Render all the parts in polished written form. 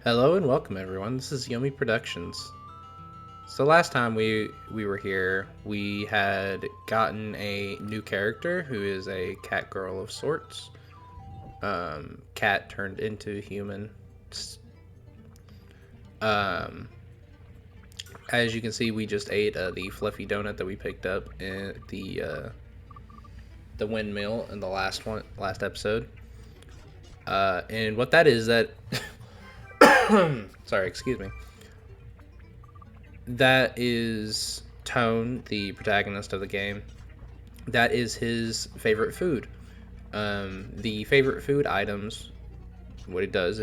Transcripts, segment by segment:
Hello and welcome everyone. This is Yomi Productions. So last time we were here, we had gotten a new character who is a cat girl of sorts. Cat turned into human. Um, as you can see, we just ate the fluffy donut that we picked up in the windmill in the last episode. And what that is that sorry, excuse me. That is Tone, the protagonist of the game. That is his favorite food. The favorite food items, what it does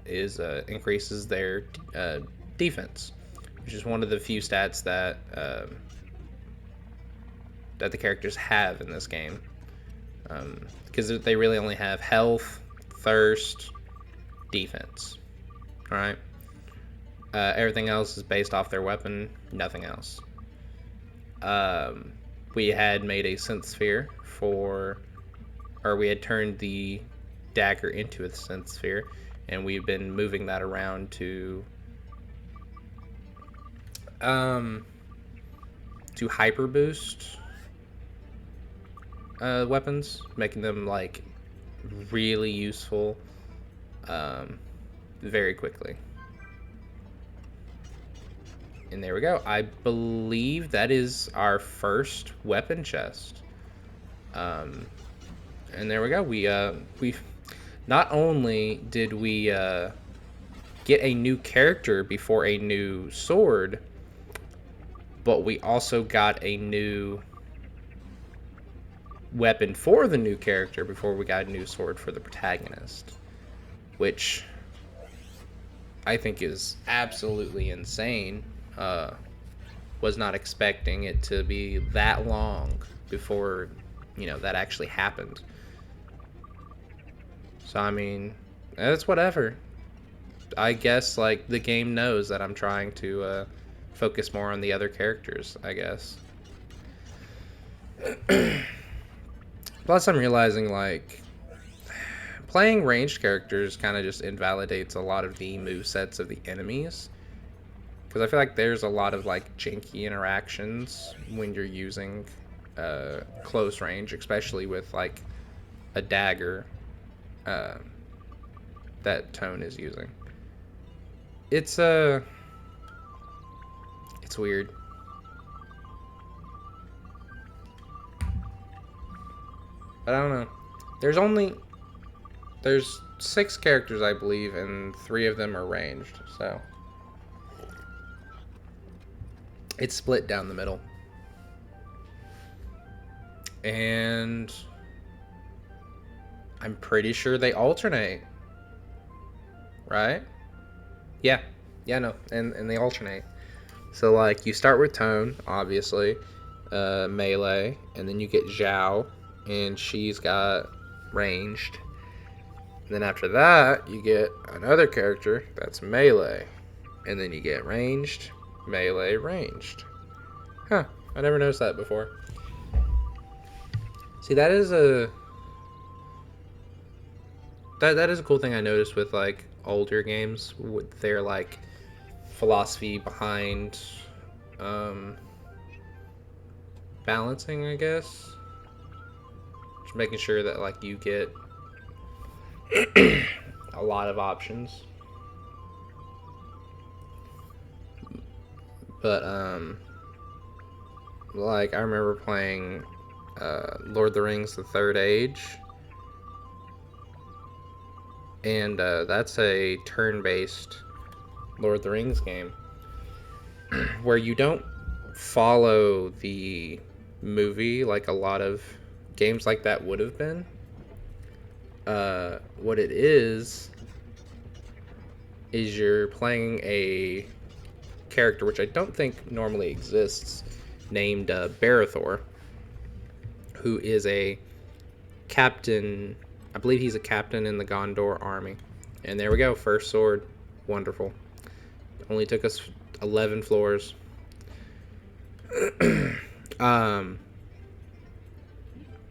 is increases their defense, which is one of the few stats that the characters have in this game. Because they really only have health, thirst, defense. All right. Everything else is based off their weapon. Nothing else. We had made a synth sphere or we had turned the dagger into a synth sphere, and we've been moving that around um, to hyper boost weapons, making them like really useful very quickly. And there we go. I believe that is our first weapon chest. Um, and there we go. We not only did we get a new character before a new sword, but we also got a new weapon for the new character before we got a new sword for the protagonist, which I think is absolutely insane. Was not expecting it to be that long before that actually happened. So I mean, it's whatever. I guess like the game knows that I'm trying to focus more on the other characters, I guess. Plus, I'm realizing like playing ranged characters kind of just invalidates a lot of the move sets of the enemies, because I feel like there's a lot of like janky interactions when you're using close range, especially with like a dagger uh, that Tone is using. It's it's weird. But I don't know. There's only there's 6 characters, I believe, and 3 of them are ranged. So it's split down the middle. And I'm pretty sure they alternate. Right? Yeah. Yeah, no. And they alternate. So like you start with Tone, obviously, melee, and then you get Zhao, and she's got ranged. And then after that, you get another character that's melee, and then you get ranged, melee, ranged. Huh? I never noticed that before. See, that is a cool thing I noticed with like older games with their like philosophy behind um, balancing, I guess. Just making sure that like you get a lot of options. But like I remember playing Lord of the Rings: The Third Age, and that's a turn-based Lord of the Rings game where you don't follow the movie like a lot of games like that would have been. What it is you're playing a character which I don't think normally exists, named Barithor, who is a captain. I believe he's a captain in the Gondor army. And there we go, first sword. Wonderful. Only took us 11 floors. um,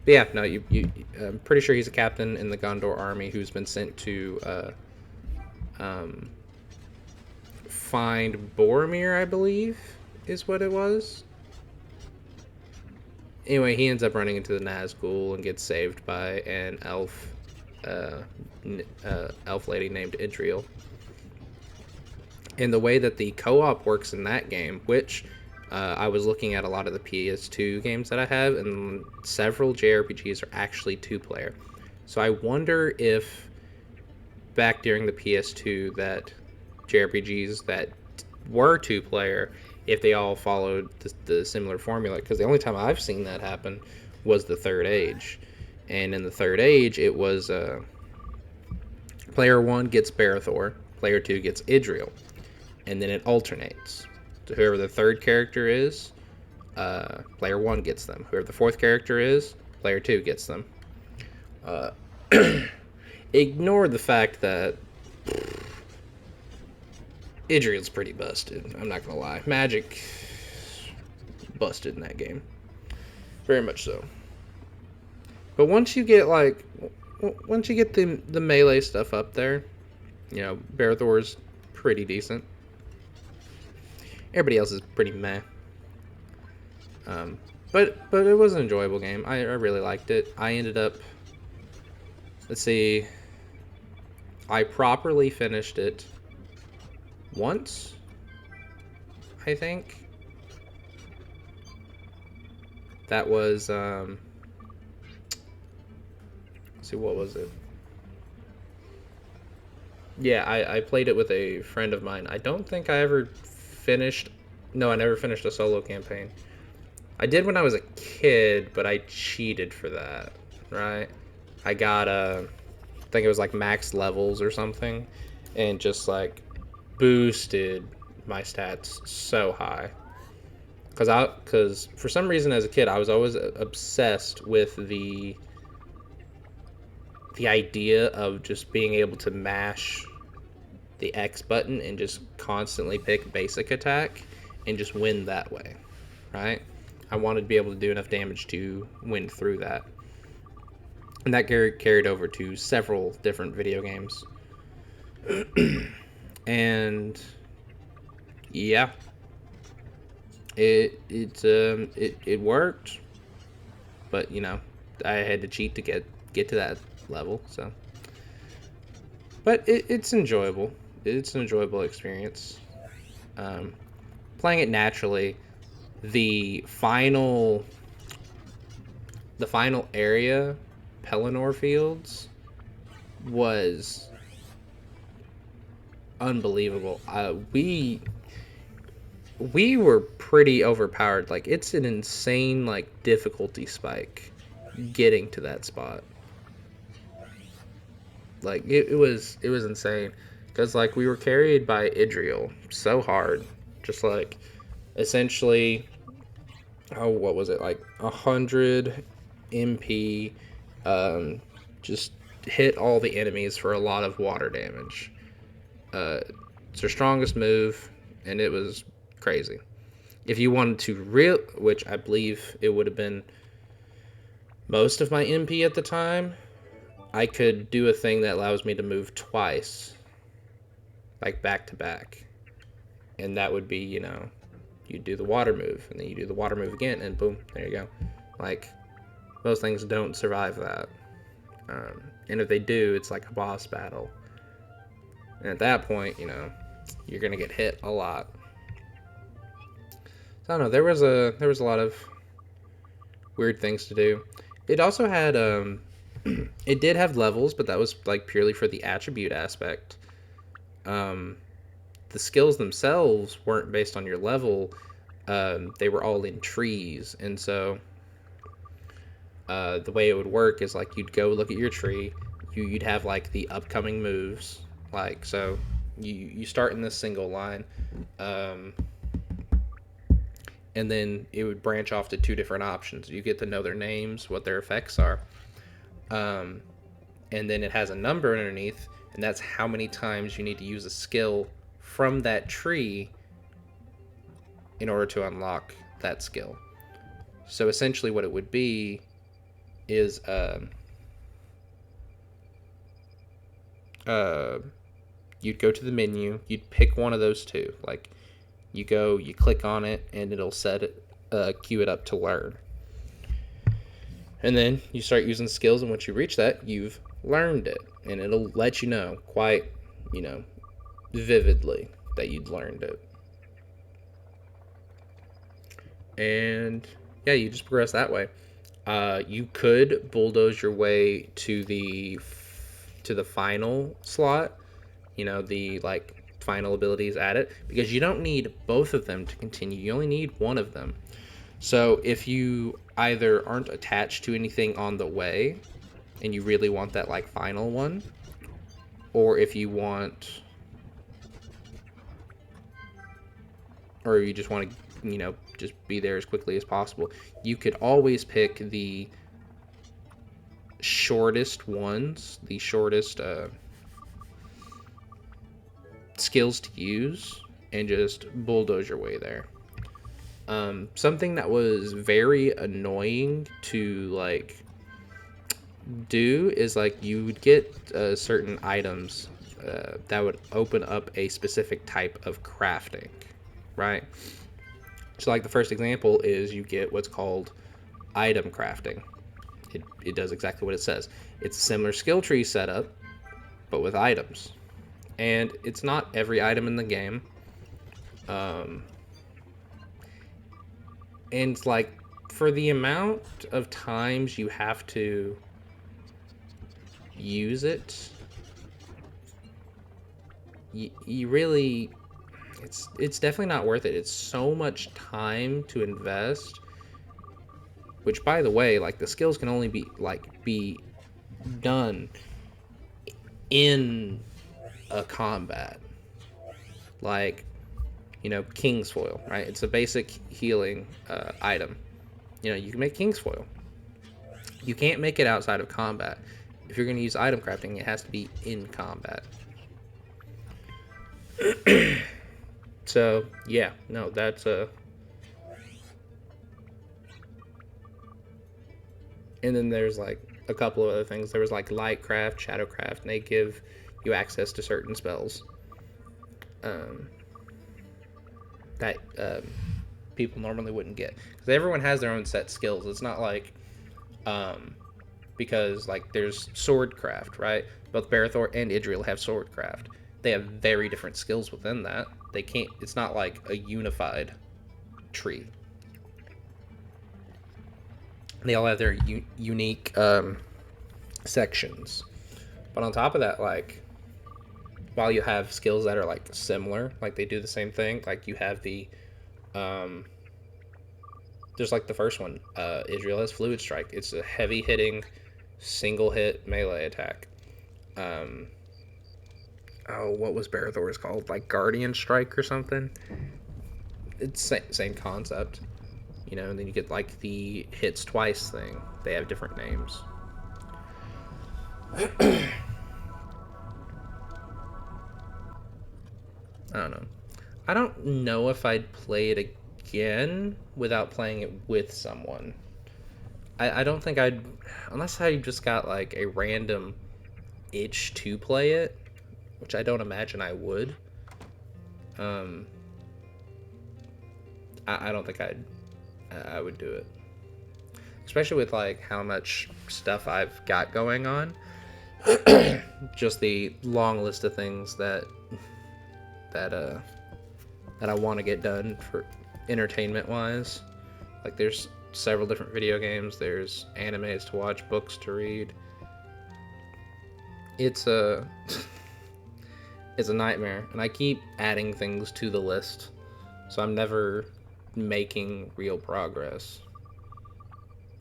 but yeah, no, I'm pretty sure he's a captain in the Gondor army who's been sent to um, find Boromir, I believe, is what it was. Anyway, he ends up running into the Nazgul and gets saved by an uh, elf lady named Idriel. And the way that the co-op works in that game, which I was looking at a lot of the PS2 games that I have, and several JRPGs are actually two-player. So I wonder if back during the PS2 that JRPGs that were two-player, if they all followed the similar formula. Because the only time I've seen that happen was the Third Age. And in the Third Age, it was player 1 gets Barithor, player 2 gets Idriel, and then it alternates. So whoever the third character is, player 1 gets them. Whoever the fourth character is, player 2 gets them. Uh, ignore the fact that Idriel's pretty busted. I'm not gonna lie. Magic busted in that game. Very much so. But once you get the melee stuff up there, Barithor's pretty decent. Everybody else is pretty meh. But it was an enjoyable game. I really liked it. I ended up, let's see, I properly finished it once, I think. That was, let's see, what was it? Yeah, I played it with a friend of mine. I don't think I ever finished, no, I never finished a solo campaign. I did when I was a kid, but I cheated for that, right? I got, I think it was like max levels or something, and just like boosted my stats so high. Because for some reason as a kid, I was always obsessed with the idea of just being able to mash the X button and just constantly pick basic attack and just win that way, right? I wanted to be able to do enough damage to win through that. And that carried over to several different video games. And yeah, it worked, but I had to cheat to get to that level. So, but it's enjoyable. It's an enjoyable experience. Playing it naturally, the final area, Pelennor Fields, was unbelievable. We were pretty overpowered. Like, it's an insane difficulty spike getting to that spot. Like, it was insane because we were carried by Idriel so hard, just essentially, what was it, 100 MP, just hit all the enemies for a lot of water damage. It's her strongest move, and it was crazy. If you wanted to which I believe it would have been most of my MP at the time, I could do a thing that allows me to move twice, back to back. And that would be, you do the water move, and then you do the water move again, and boom, there you go. Most things don't survive that. And if they do, it's like a boss battle. And at that point, you're going to get hit a lot. So I don't know, there was a lot of weird things to do. It also had, it did have levels, but that was purely for the attribute aspect. The skills themselves weren't based on your level. They were all in trees, and so the way it would work is you'd go look at your tree, you'd have the upcoming moves, so you start in this single line, and then it would branch off to two different options. You get to know their names, what their effects are, and then it has a number underneath, and that's how many times you need to use a skill from that tree in order to unlock that skill. So essentially what it would be is you'd go to the menu, you'd pick one of those two. Like, you go, you click on it, and it'll set it, queue it up to learn. And then you start using skills, and once you reach that, you've learned it. And it'll let you know quite, vividly that you'd learned it. And yeah, you just progress that way. You could bulldoze your way to the final slot, the like final abilities at it, because you don't need both of them to continue. You only need one of them. So if you either aren't attached to anything on the way and you really want that like final one, or if you want, or you just want to, just be there as quickly as possible, you could always pick the shortest ones, the shortest skills to use, and just bulldoze your way there. Something that was very annoying to like do is like you would get certain items that would open up a specific type of crafting, right? So like the first example is you get what's called item crafting. It does exactly what it says. It's a similar skill tree setup, but with items. And it's not every item in the game. And like for the amount of times you have to use it, you really, it's definitely not worth it. It's so much time to invest, which by the way, like the skills can only be done in a combat. Like, King's Foil, right? It's a basic healing item. You can make King's Foil. You can't make it outside of combat. If you're going to use item crafting, it has to be in combat. So, yeah, no, that's a... And then there's, like, a couple of other things. There was, like, Lightcraft, Shadowcraft, and they give you access to certain spells. That people normally wouldn't get. Because everyone has their own set skills. It's not like... because, like, there's Swordcraft, right? Both Barathor and Idril have Swordcraft. They have very different skills within that. They can't... It's not like a unified tree. They all have their unique sections. But on top of that, like, while you have skills that are, like, similar, like, they do the same thing, like, you have the... there's, like, the first one. Idril has Fluid Strike. It's a heavy-hitting, single-hit melee attack. What was Barathor's called? Like, Guardian Strike or something? It's same concept. And then you get, like, the hits twice thing. They have different names. I don't know. I don't know if I'd play it again without playing it with someone. I don't think I'd... Unless I just got, like, a random itch to play it, which I don't imagine I would. I don't think I would do it. Especially with, like, how much stuff I've got going on. Just the long list of things that I want to get done for entertainment wise. Like, there's several different video games, there's animes to watch, books to read. It's a nightmare, and I keep adding things to the list, so I'm never making real progress,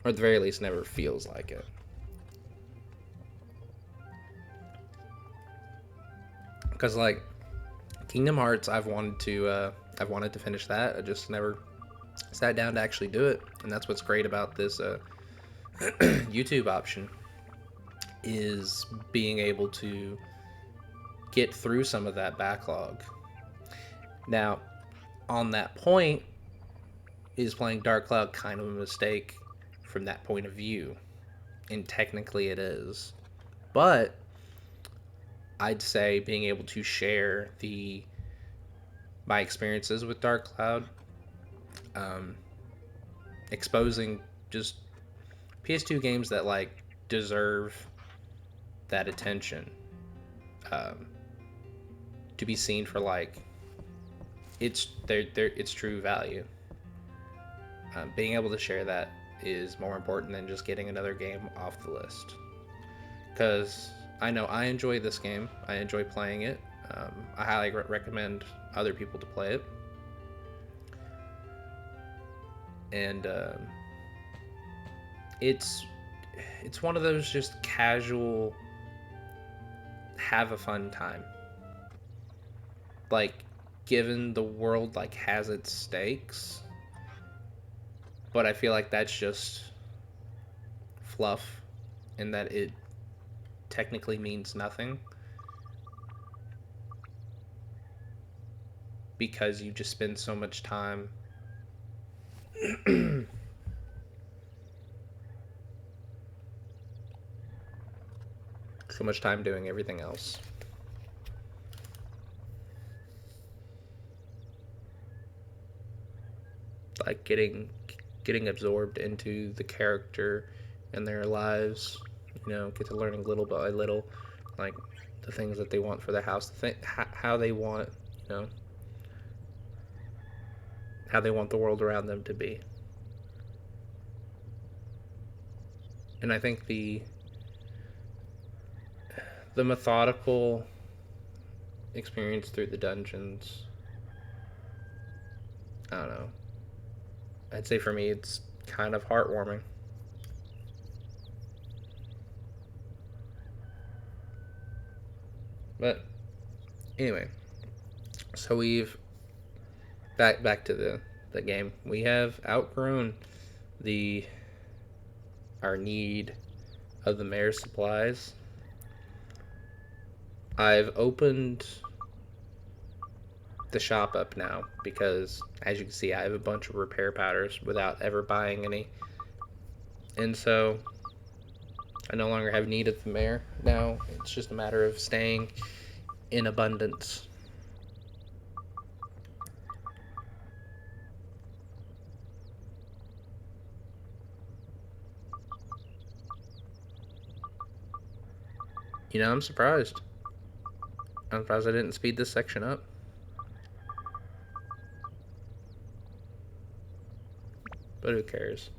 or at the very least never feels like it. Because, like, Kingdom Hearts, I've wanted to finish that. I just never sat down to actually do it. And that's what's great about this YouTube option, is being able to get through some of that backlog. Now, on that point, is playing Dark Cloud kind of a mistake from that point of view? And technically it is. But I'd say being able to share the my experiences with Dark Cloud, um, exposing just PS2 games that like deserve that attention, um, to be seen for like its true value. Being able to share that is more important than just getting another game off the list. Because I know I enjoy this game. I enjoy playing it. I highly recommend other people to play it. And it's it's one of those just casual, have a fun time. Like, given the world like has its stakes, but I feel like that's just fluff, in that it technically means nothing because you just spend so much time so much time doing everything else. Like getting absorbed into the character and their lives, get to learning little by little, like the things that they want for their house, how they want, you know, how they want the world around them to be. And I think the methodical experience through the dungeons, I don't know. I'd say for me it's kind of heartwarming. But anyway, so we've back to the game. We have outgrown the our need of the mayor's supplies. I've opened the shop up now because, as you can see, I have a bunch of repair powders without ever buying any. And so I no longer have need of the mayor. Now it's just a matter of staying in abundance. I'm surprised. I'm surprised I didn't speed this section up. But who cares?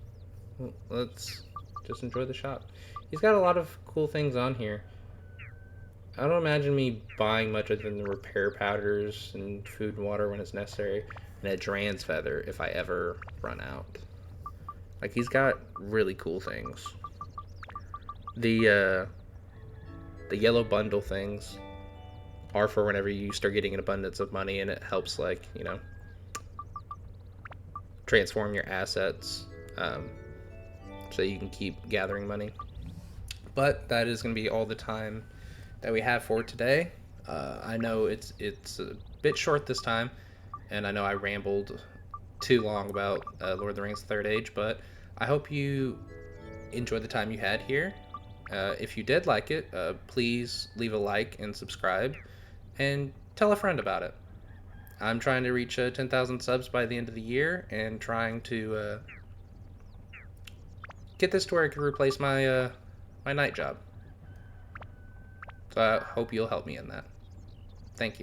Let's just enjoy the shop. He's got a lot of cool things on here. I don't imagine me buying much other than the repair powders and food and water when it's necessary, and a Dran's feather if I ever run out. Like, he's got really cool things. The yellow bundle things are for whenever you start getting an abundance of money, and it helps, like, transform your assets, so you can keep gathering money. But that is going to be all the time that we have for today. I know it's a bit short this time, and I know I rambled too long about Lord of the Rings Third Age, but I hope you enjoyed the time you had here. If you did like it, please leave a like and subscribe, and tell a friend about it. I'm trying to reach 10,000 subs by the end of the year, and trying to get this to where I can replace my my night job. So I hope you'll help me in that.